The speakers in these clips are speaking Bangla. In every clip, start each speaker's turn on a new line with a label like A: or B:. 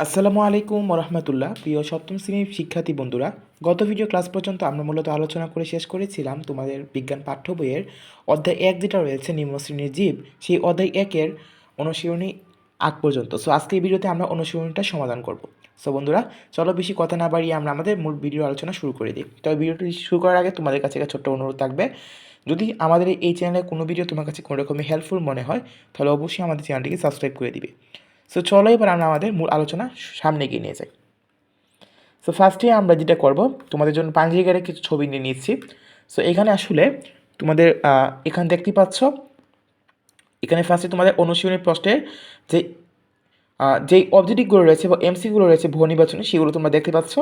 A: আসসালামু আলাইকুম রহমতুল্লাহ। প্রিয় সপ্তম শ্রেণীর শিক্ষার্থী বন্ধুরা, গত ভিডিও ক্লাস পর্যন্ত আমরা মূলত আলোচনা করে শেষ করেছিলাম তোমাদের বিজ্ঞান পাঠ্য বইয়ের অধ্যায় 1 যেটা রয়েছে নিম্ন শ্রেণীর জীব, সেই অধ্যায় 1-এর অনুশীলনী আগ পর্যন্ত। সো আজকে এই ভিডিওতে আমরা অনুশীলনীটা সমাধান করব। সো বন্ধুরা, চলো বেশি কথা না বাড়িয়ে আমরা আমাদের মূল ভিডিও আলোচনা শুরু করে দিই। তবে ভিডিওটি শুরু করার আগে তোমাদের কাছে একটা ছোট্ট অনুরোধ থাকবে, যদি আমাদের এই চ্যানেলে কোনো ভিডিও তোমার কাছে কোনো রকমই হেল্পফুল মনে হয় তাহলে অবশ্যই আমাদের চ্যানেলটিকে সাবস্ক্রাইব করে দিবে। সো চলো এবার আমরা আমাদের মূল আলোচনা সামনে এগিয়ে নিয়ে যাই। সো ফার্স্টে আমরা যেটা করব, তোমাদের জন্য পাঞ্জিকারের কিছু ছবি নিয়ে নিচ্ছি। সো এখানে আসলে তোমাদের এখানে দেখতে পাচ্ছ, এখানে ফার্স্টে তোমাদের অনুশীলনী প্রশ্নের যে যেই অবজেক্টিভগুলো রয়েছে বা এমসিগুলো রয়েছে বহু নির্বাচনে, সেগুলো তোমরা দেখতে পাচ্ছ।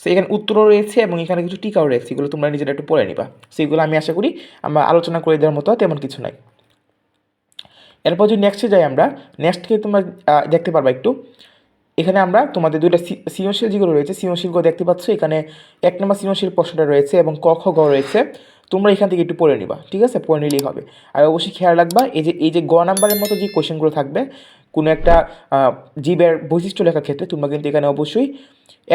A: সো এখানে উত্তরও রয়েছে এবং এখানে কিছু টিকাও রয়েছে, এগুলো তোমরা নিজেরা একটু পড়ে নিবা। সেগুলো আমি আশা করি আমরা আলোচনা করে দেওয়ার মতো তেমন কিছু নাই। এরপর যদি নেক্সটে যাই, আমরা নেক্সটকে তোমরা দেখতে পারবা একটু, এখানে আমরা তোমাদের দুইটা সৃজনশীল যেগুলো রয়েছে সৃজনশীলগুলো দেখতে পাচ্ছ। এখানে 1 নম্বর সৃজনশীল প্রশ্নটা রয়েছে এবং ক খ গ রয়েছে, তোমরা এখান থেকে একটু পড়ে নিবা, ঠিক আছে? পড়ে নিলেই হবে। আর অবশ্যই খেয়াল রাখবা, এই যে গ নাম্বারের মতো যে কোয়েশ্চেনগুলো থাকবে কোনো একটা জীবের বৈশিষ্ট্য লেখার ক্ষেত্রে, তোমরা কিন্তু এখানে অবশ্যই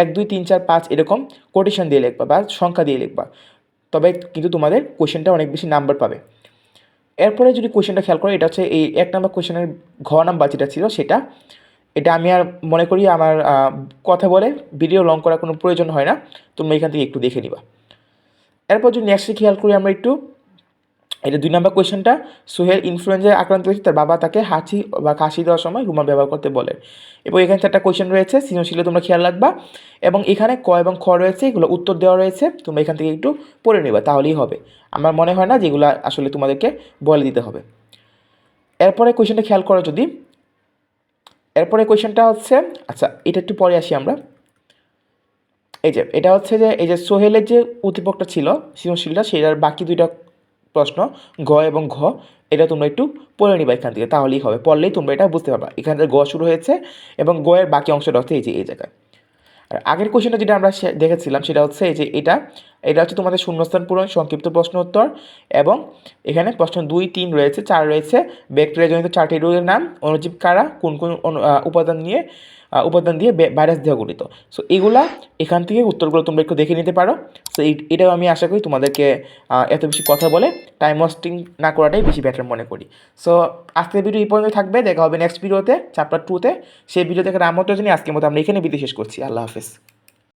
A: 1 2 3 4 5 এরকম কোটেশন দিয়ে লিখবা বা সংখ্যা দিয়ে লিখবা, তবে কিন্তু তোমাদের কোয়েশ্চেনটা অনেক বেশি নাম্বার পাবে। এরপরে যদি কোয়েশ্চেনটা খেয়াল করো, এটা হচ্ছে এই 1 নম্বর কোয়েশ্চেনের ঘ নাম্বার যেটা ছিল সেটা, এটা আমি আর মনে করি আমার কথা বলে ভিডিও লং করার কোনো প্রয়োজন হয় না, তোমরা এখান থেকে একটু দেখে নিবা। এরপর যদি নেক্সটে খেয়াল করি আমরা একটু, এটা 2 নম্বর কোয়েশ্চেনটা, সোহেল ইনফ্লুয়েঞ্জায় আক্রান্ত হয়েছে, তার বাবা তাকে হাঁচি বা কাশি দেওয়ার সময় রুমাল ব্যবহার করতে বলে। এবং এখানে 4টা কোয়েশ্চেন রয়েছে সৃজনশীলে, তোমরা খেয়াল রাখবা। এবং এখানে ক এবং খ রয়েছে, এগুলো উত্তর দেওয়া রয়েছে, তোমরা এখান থেকে একটু পড়ে নেবা, তাহলেই হবে। আমার মনে হয় না যেগুলো আসলে তোমাদেরকে বলে দিতে হবে। এরপরে কোয়েশ্চেনটা খেয়াল করো যদি, এরপরে কোয়েশ্চেনটা হচ্ছে, আচ্ছা এটা একটু পরে আসি আমরা। এই যে এটা হচ্ছে যে এই যে সোহেলের যে উদ্দীপকটা ছিল সৃজনশীলটা, সেটার বাকি 2টা প্রশ্ন গ এবং ঘ, এটা তোমরা একটু পড়ে নিবা এখান থেকে, তাহলেই হবে। পড়লেই তোমরা এটা বুঝতে পারবা। এখান থেকে গ শুরু হয়েছে এবং গ এর বাকি অংশটা হচ্ছে এই যে এই জায়গায়। আর আগের কোয়েশ্চেনটা যেটা আমরা দেখেছিলাম সেটা হচ্ছে এই যে এটা, এটা হচ্ছে তোমাদের শূন্যস্থান পূরণ সংক্ষিপ্ত প্রশ্ন উত্তর। এবং এখানে প্রশ্ন 2 3 রয়েছে, 4 রয়েছে, ব্যাকটেরিয়া জনিত 4টি রোগের নাম, অণুজীব কারা, কোন কোন উপাদান দিয়ে ভাইরাস দেহ গঠিত। সো এগুলা এখান থেকে উত্তরগুলো তোমরা একটু দেখে নিতে পারো। সো এটাও আমি আশা করি তোমাদেরকে এত বেশি কথা বলে টাইম ওয়েস্টিং না করাটাই বেশি বেটার মনে করি। সো আজকের ভিডিও এই পর্যন্ত থাকবে, দেখা হবে নেক্সট ভিডিওতে চ্যাপ্টার 2-তে। সেই ভিডিও দেখার আমন্ত্রণ জানিয়ে আজকের মতো আমরা এখানে বিদায় শেষ করছি। আল্লাহ হাফেজ।